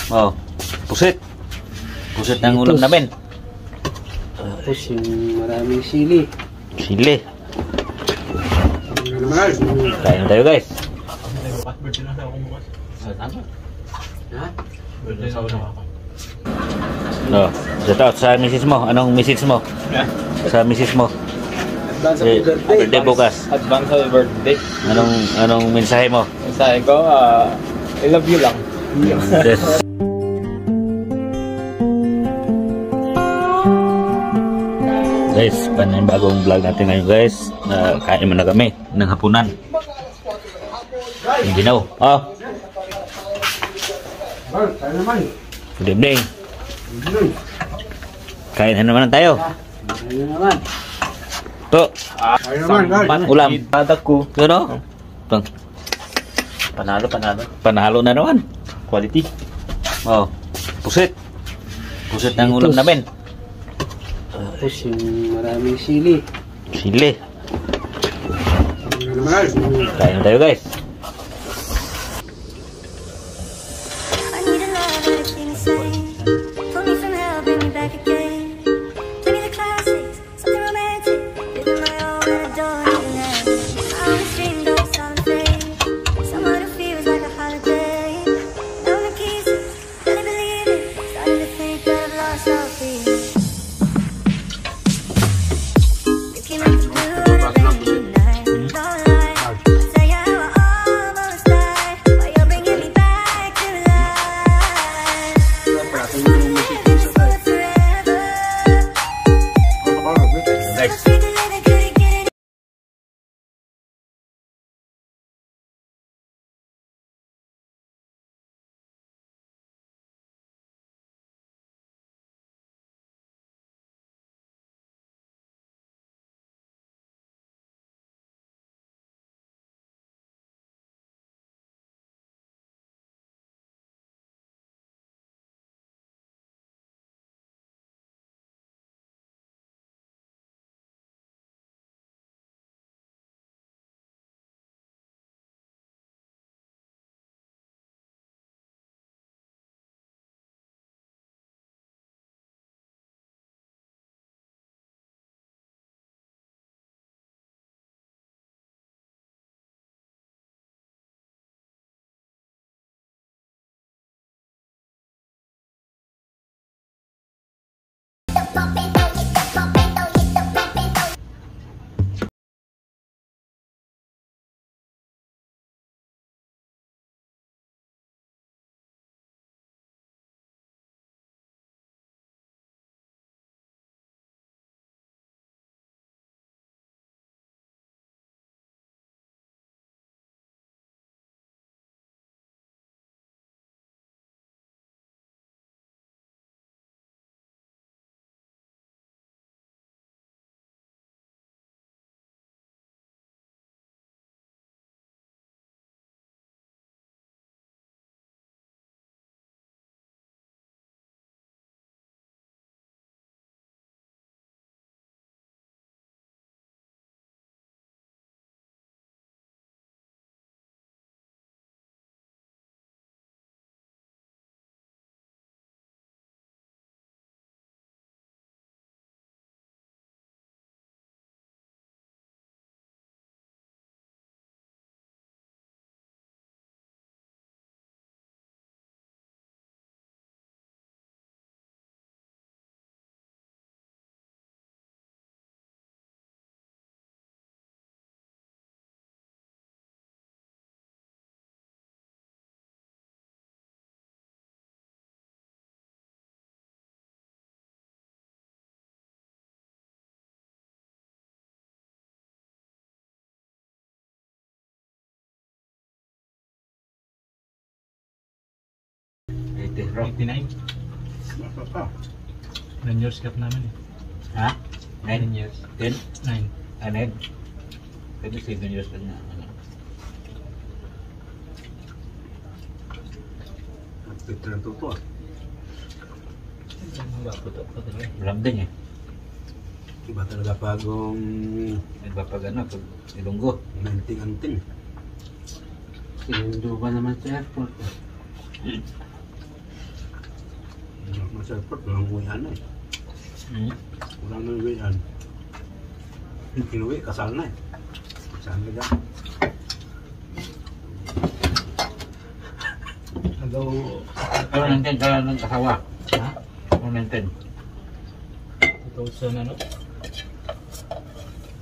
Oh, pusit. Pusit ng ulam namin. Tapos yung maraming sili. Sili. Kain na tayo guys. No, shout out sa misis mo. Anong message mo? Sa misis mo? Advance happy birthday. Birthday bukas. Advance happy birthday. Anong mensahe mo? Mensahe ko, I love you lang. Yes. Guys, bagong vlog natin ngayon guys. Kain muna kami ng hapunan. Yung ginaw. Oh. Good evening. Kain na naman tayo. Ayun naman. To. Ulam. Padak ko. Ano? Panalo na naman. Quality. Oh. Pusit. Pusit ng ulam namin. Tapos yung maraming sili. Sili. Kain na tayo guys. Bro. 89. 9 years gap namin eh. Ha? 9 years. 10? 9. 9? Pwede 7 years ka na. Ito na ito. Lambing eh. Iba talaga pagong Nagpapagano pag ilunggo. nanting-anting. Sinundo pa naman sa airport. Sa airport, walang uwian na eh. Walang na uwian. Kinuwi, kasal na eh. Saan ka dyan? Agaw. Pero nandiyan ka ng kasawa. Ha? Ano nandiyan? 2000 ano?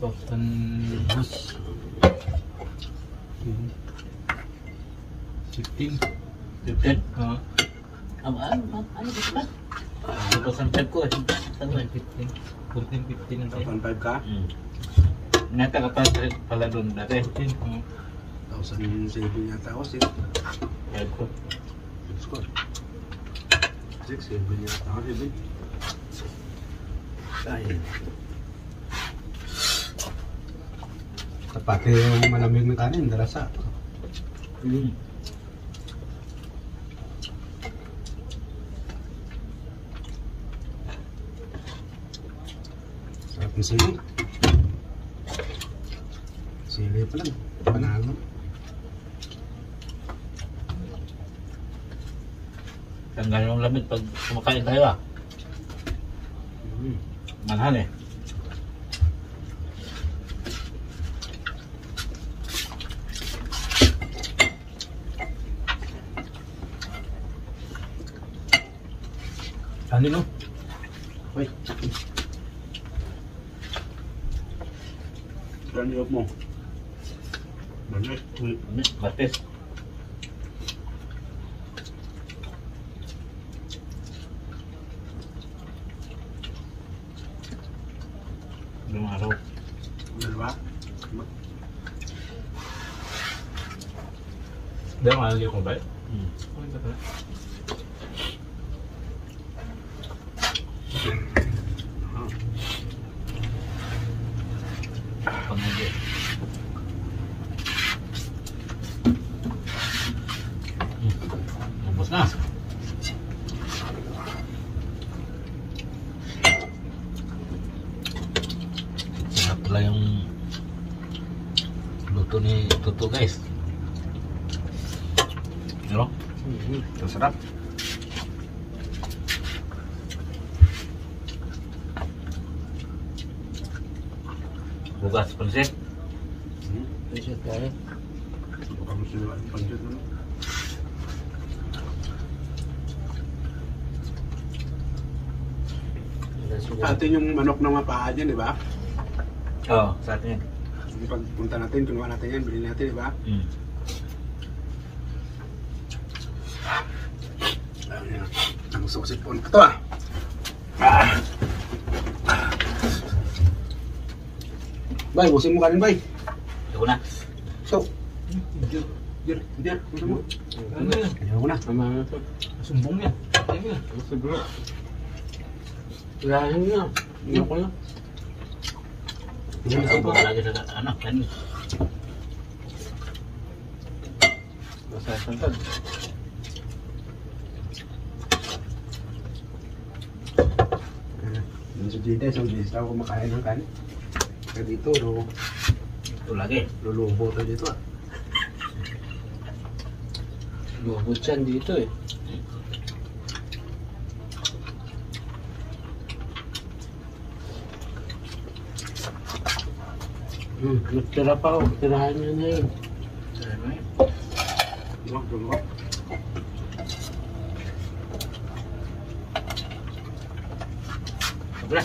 2000 bus. 15. 15? Ha? Ano ba? 2005 ko eh. Saan ba? 15. 14, 15 ang tayo. 1.5 ka? Nata ka pala doon dati. 14. 1,007 yata ako. 5 ko. 6 ko. 6, 7 yata ako. 7. Ay. Pati yung malamig na kanin, darasa. Sarap ng sili. Sili pa lang. Panalo. Tanggal yung lamig pag kumakain tayo ah. Manhan eh. Ano no? Uy. Saan niyop mo? Balik. Batis. Ilang araw. Dalawa. Dahil malalagay ko ba? Ano ba ito? Pangagi. Ubus na. Sarap pala yung luto ni Tuto guys. Ano? Sarap. Bukas pansit. Pansit tayo. Baka mo sila yung pansit mo. Sa atin yung manok na mapaa dyan, di ba? Oo, sa atin yan. Yung pagpunta natin, kinuha natin yan, bilhin natin, di ba? Ayun, ang susipon ko to ah. Bay, busin mo kanin, bay. Ito ko na. So, Diyan, busin mo. Ano yan? Ayaw ko na. Sumbong yan. Ano yan? Siguro. Kailangan nyo na. Ayaw ko na. Hindi ko pa lagi sa anak. Kanin. Masasantad. Yung sa Jida, isang beses ako kumakain ng kanin. Kaya dito, Ito lagi. lulubo tayo dito ah. Lubot yan dito eh. Nagtira pa ako. Tirahan nyo na yun. Dalawa. Sobra.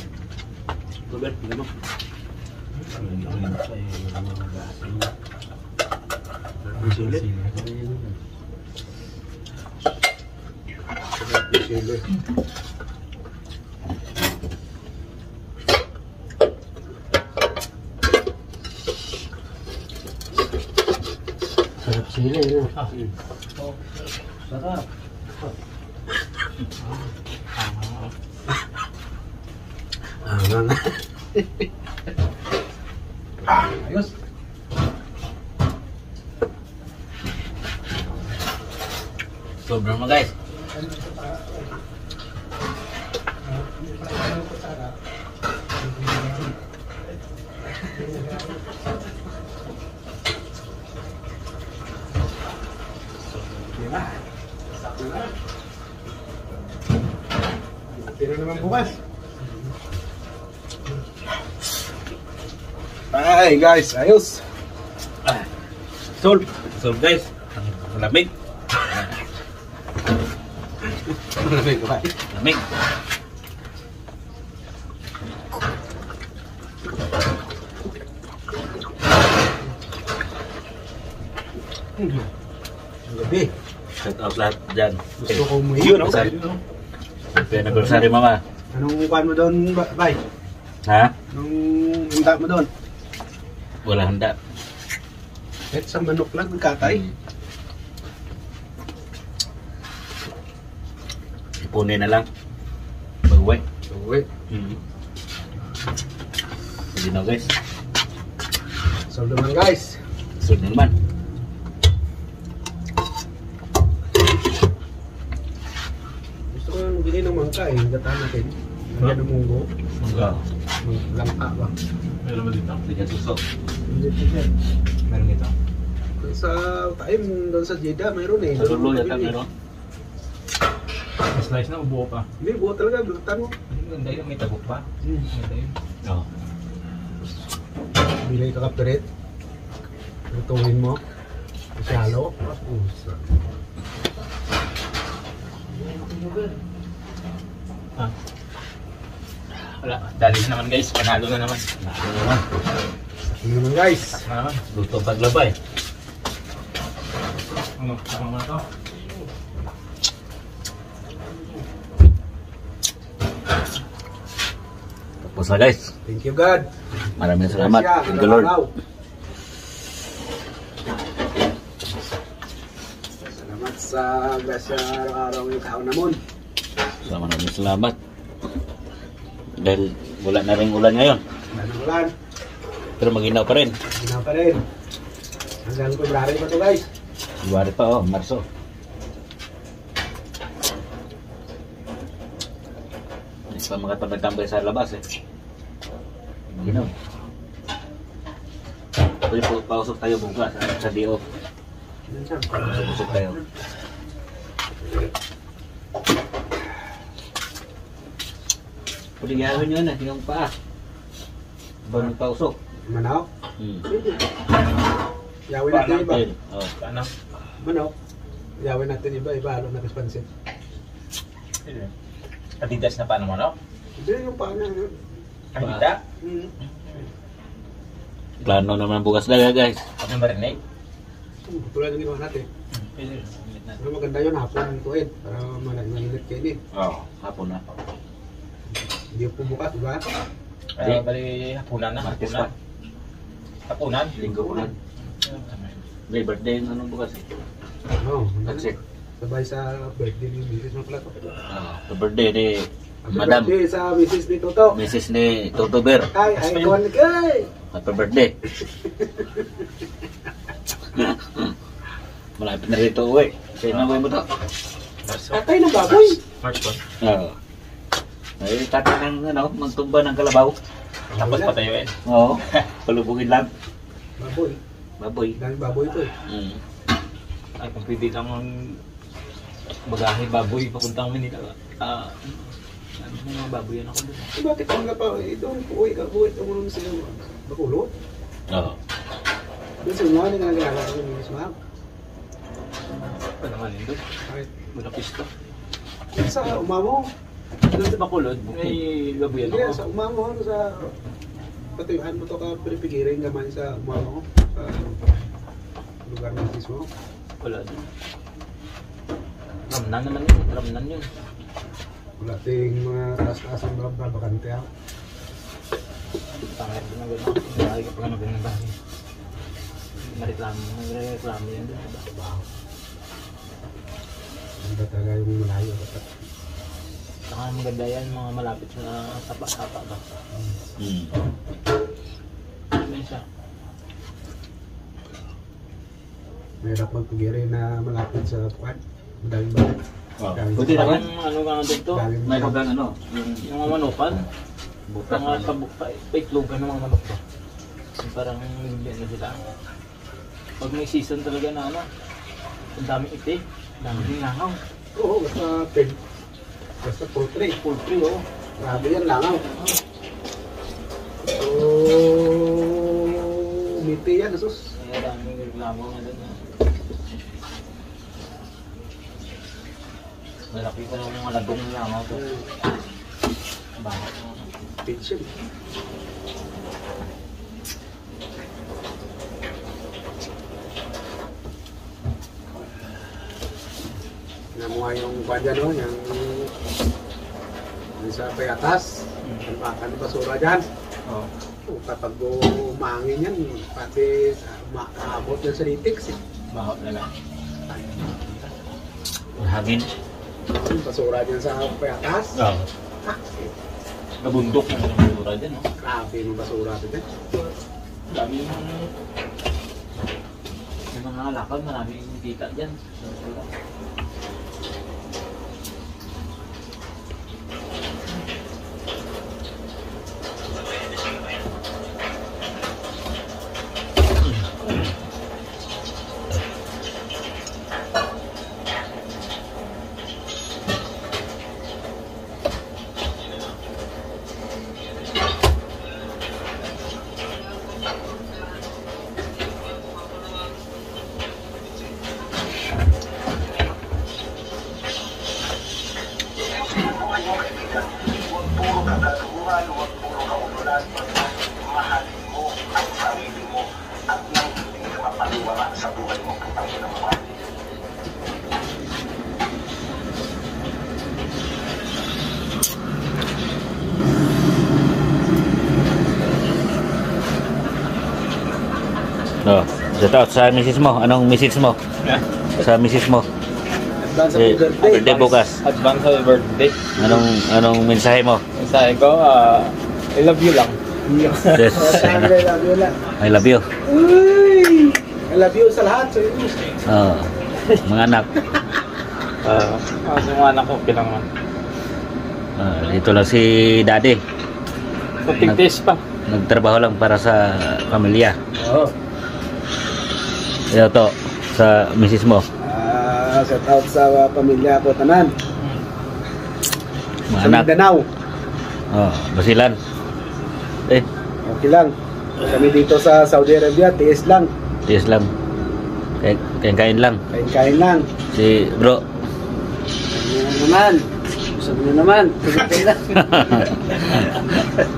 Robert, ano? Sili. Sili. Sarap sili, no? Sarap. Ayos. Sobra mo guys. Tira naman bukas. Ay guys, ayos. Solve. Solve guys. Lamig. Lamig ba? Lamig. Gabi. Shout out lahat dyan. Gusto ko umuwi. Yun, no? Happy anniversary, mama. Anong kuhan mo doon, Bay? Ha? Anong handa mo doon? Wala handa. Kahit sa manok lang, nagkatay. Ipunin na lang. Pag-uwi. Uwi. Hindi na guys. So naman guys. Sunod na naman. Gusto ko yung bili ng mangka eh. Gatahan natin. Lagyan ng munggo. Mangga. Langka ba? Meron ba dito? Bigyan suso. Hindi po siya. Meron dito. Sa time doon sa Jeddah mayroon eh. Sa lulo yata meron. Slice na, ubuo pa. Hindi, buo talaga. Bulutan mo. Ganda yun, may tagok pa. Ganda yun. Oo. Bilay ka kapirit. Lutuin mo. Kasi halo. Pusa. Ah. Wala, dali na naman guys, panalo na naman. Ano naman? Ano naman guys? Na naman. Luto paglabay. Ano, tama na to? Tapos na guys. Thank you God. Maraming salamat. Grasya, Thank you Lord. araw-araw. Salamat sa grasya araw-araw yung tao namon. Maraming salamat. Dahil wala na rin ulan ngayon. Ulan. Pero maginaw pa rin. Ginawa pa rin. Hanggang February pa to guys. January pa oh, Marso. Hindi pa makapagtambay sa labas eh. Maginaw. Pwede po pausok tayo bukas sa DO. Yan siya. Pausok tayo. Pwede gawin yun yung paa. Bago pausok. Manok. Hmm. Yawin natin iba. Ayun, oh. Ano? Manok. Yawin natin iba. Iba halo na responsive. Adidas na paano mo, no? Hindi yung paa niya. Adida? Plano naman bukas na guys. Ano ba rin eh? Tulad ng ginawa natin. Pero maganda yun hapon tuwid. Para mainit kayo din. Oo, hapon na. Hindi po bukas, diba? Bali, hapunan na. Martes Hapunan. Hapunan? Linggo po na. May birthday yung ano bukas eh. Oo. That's it. Sabay sa birthday ni Mrs. mo pala to. The birthday ni Happy Madam, birthday sa Mrs. ni Toto. Mrs. ni Toto Bear. Ay, iconic ay! Happy birthday. Malapit na rito uwi. Sa'yo na uwi mo to. Tatay ng baboy. March 1. Oo. Ay, tatay ng ano, magtumba ng kalabaw. Tapos patayuin. Oo. Palubugin lang. Baboy. Baboy. Daming baboy ito eh. Ay, kung pwede lang bagahe baboy papuntang Manila. Ano mga baboy yan ako doon? Eh, bakit ang pa eh? Doon po uwi ka buhay. Tumulong sa Bakulot. Oo. Doon sa inyo, ano nga nagagawa ko ng Mrs. Ma'am? Ano naman yun doon? Bakit? Mula pisto. Sa umamo. Doon sa Bacolod, may baboy yan Hindi, ako. sa umamo. Ano sa... Patuyuhan mo to ka pinipigirin gamay sa umamo. Sa lugar ng Mrs. mo. Wala doon. Ramnan naman yun. Ramnan yun. Wala ting mga taas-taas ang bakante ha. Pangit na gano'n. Hindi ka pa nga magandang bahay. Mareklamo yan doon. Maganda talaga yung malayo. Saka maganda yan, mga malapit sa tapa-tapa ba. Ano siya? Mahirap magpigirin na malapit sa puan. Madaling balik. Pwede naman. Ano ka nga dito? May hanggang ano, yung Yung mga manukan. bukas Mga na. paitlogan ng mga manok ba? Yung parang bigyan na sila. Pag may season talaga na ano, ang daming iti, daming langaw. Oo, basta peg. Basta poultry. Poultry, oh. Grabe yan, langaw. So, miti yan, asus. Kaya daming reklamo nga doon. Malaki pa ng mga lagong langaw to. Bakit? Pigeon. Namuha yung kwan dyan, no? Yung sa payatas. Ang makan ng basura dyan. Oh. Kapag umangin yan, pati maabot yan sa litix. Mahal na lang. Hangin. Yung basura dyan sa payatas. Oo. Nabundok na ng basura dyan, no? Grabe yung basura dyan. Dami yung... May mga lakad, maraming kita dyan. Oh, shout out sa misis mo. Anong message mo? Sa misis mo? Advance happy birthday. Birthday bukas. Advance happy birthday. Anong mensahe mo? Sabi ko, I love you lang. Yes. I love you lang. I love you. Uy! I love you sa lahat. So, Oh, mga anak. Sa mga anak ko, bilang naman. Dito lang si Daddy. Sa tigtis pa. Nagtrabaho lang para sa pamilya. Oo. Ito sa misis mo. Shout out sa pamilya ko tanan. Mga Sa anak. Mindanao. Oh, basilan. Okay lang. Kami dito sa Saudi Arabia, tiis lang. Yes lang. Kain-kain lang. Kain-kain lang. Si bro. Ano naman? Busog na naman. Kain lang.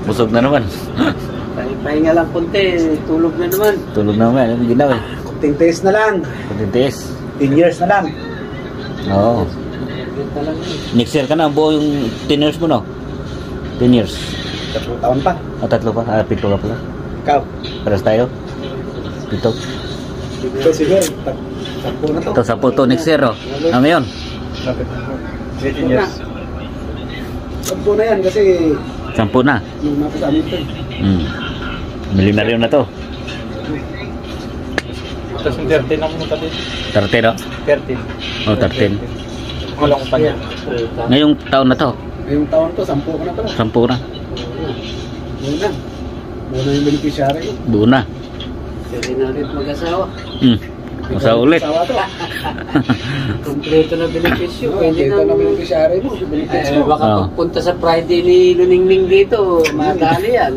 Busog na naman. Pahinga lang konti. Tulog na naman. Tulog na naman. Ano ginawa eh? Kunting tiis na lang. Kuntintis. 10 years na lang. Oo. Next year ka na. Buo yung 10 years mo, no? 10 years. 3 taon pa. O 3 pa? 7 ka pala. Ikaw. Paras tayo. 7. Ito siguro. 10 na to. Ito 10 to next year, oh. Ano yun? 18 years. 10 na yan kasi 10 na. nung napasa amin ito. Milyonaryo na to. Tapos yung 13 ang muna din. 13, no? 13. O 13. Walang pa niya. Ngayong taon na to. Ngayong taon to, 10 ka na pala. 10 na. Muna. Muna yung beneficiary. Buo na. Pwede na ulit mag-asawa. Masa ulit. Asawa to. Kompleto na benepisyo. Pwede na beneficiary mo. Beneficiary mo. Baka Oo. pagpunta sa Friday ni Luningning dito, madali yan.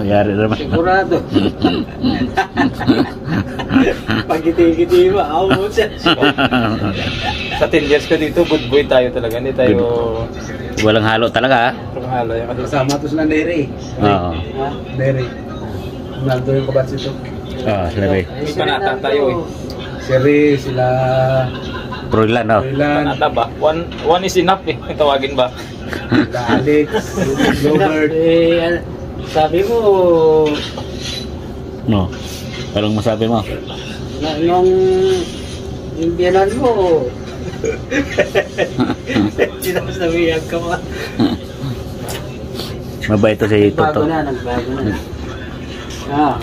Yari naman. Sigurado. Pagkiti-kiti ba? Ako siya. Sa 10 years ko dito, good boy tayo talaga. Hindi tayo Walang halo talaga, ha? halo. Kasi Kasama to sila Nere. Oo. Nere. Nando yung kabatsi to. Sila ba? Hindi pa nata tayo eh. Siri, sila Proilan, no? Ilan, Panata ba? One is enough eh. Tawagin ba? sila Alex, Robert. Sabi mo, No. Anong masabi mo? nung yung biyanan mo, sinasabihan ka pa. Mabait to si Nagbago Toto. na, nagbago na. Ah,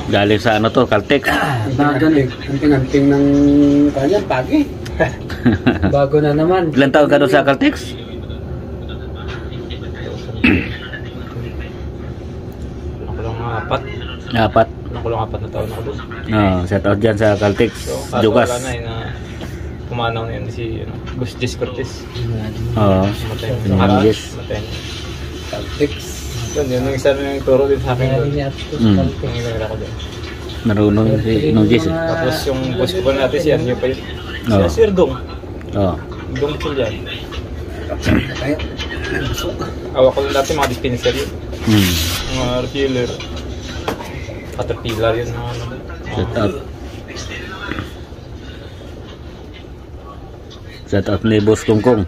Galing sa ano to, Caltex. bago na. Anting-anting ng kanyan, pagi. Bago na naman. Ilan taon ka doon sa Caltex? Ako lang mga 4. 4. Ako lang 4 na taon ako doon. Shout out dyan sa Caltex. So, kaso Jugas. wala na eh na pumanaw na yun si Gus Jess Cortez. Oo. Matay na. Yung Jess. Matay na. Caltex. Yun yung isa na yung turo din sa akin doon. Yung ilang ko doon. Marunong si Nung Jess. Tapos yung boss ko pa natin si Anyo pa yun. Oo. Si Sir Dong. Oo. Dong ko dyan. Tayo. Awak ko lang natin mga dispenser yun. Hmm. Mga refiller. Caterpillar yun. Shout out. Shout out ni Boss Kongkong.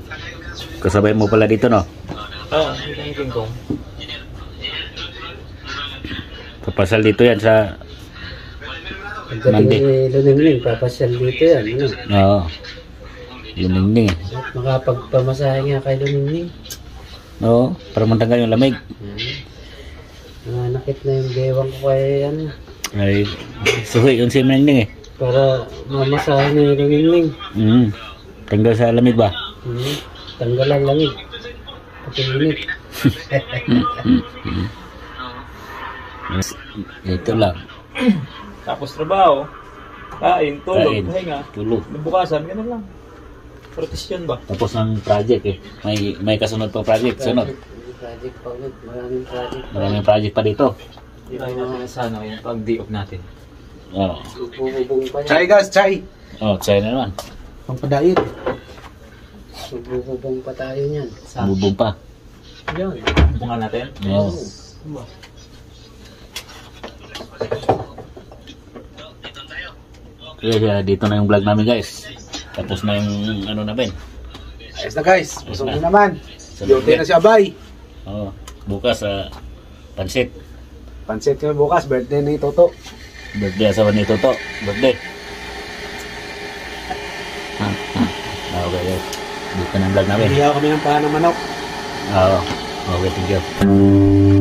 Kasabay mo pala dito, no? Oo, hindi kami King Kong. Papasal dito yan sa... Pagdating Monday. ni Luningning, papasyal dito yan. Ano? Oo. Yun. At makapagpamasahe nga kay Luningning. Oo. Para mantanggal yung lamig. Nanakit na yung bewang ko kay ano. Ay, suhi yung si Mending eh. Para mamasahe ni Luningning. Tanggal sa lamig ba? Tanggal ang langit. Pati init. Ito lang. Tapos trabaho. Kain, tulog, Kain. pahinga. Tulog. Nabukasan, ganun lang. Protection ba? Tapos ng project eh. May kasunod pa project. Sunod. Project pa ulit. Maraming project. Maraming project pa dito. Hindi tayo natin sana yung pag-day off natin. Oo. Bububong pa Chai yan. guys, chai. Oh, China naman. Pampadait. Bububong pa tayo niyan. Bubong pa. Yan. Bunga natin. Oo. Kaya dito na yung vlog namin guys. Tapos na yung ano namin. Ayos na guys. Busog na. na naman. Sunod Yote na si Abay. Oo. Bukas pansit. Pansit kami bukas. Birthday ni Toto. Birthday asawa ni Toto. Birthday. Okay guys. Dito na yung vlog namin. Bigyan kami ng paha ng manok. Oo. Okay, thank you.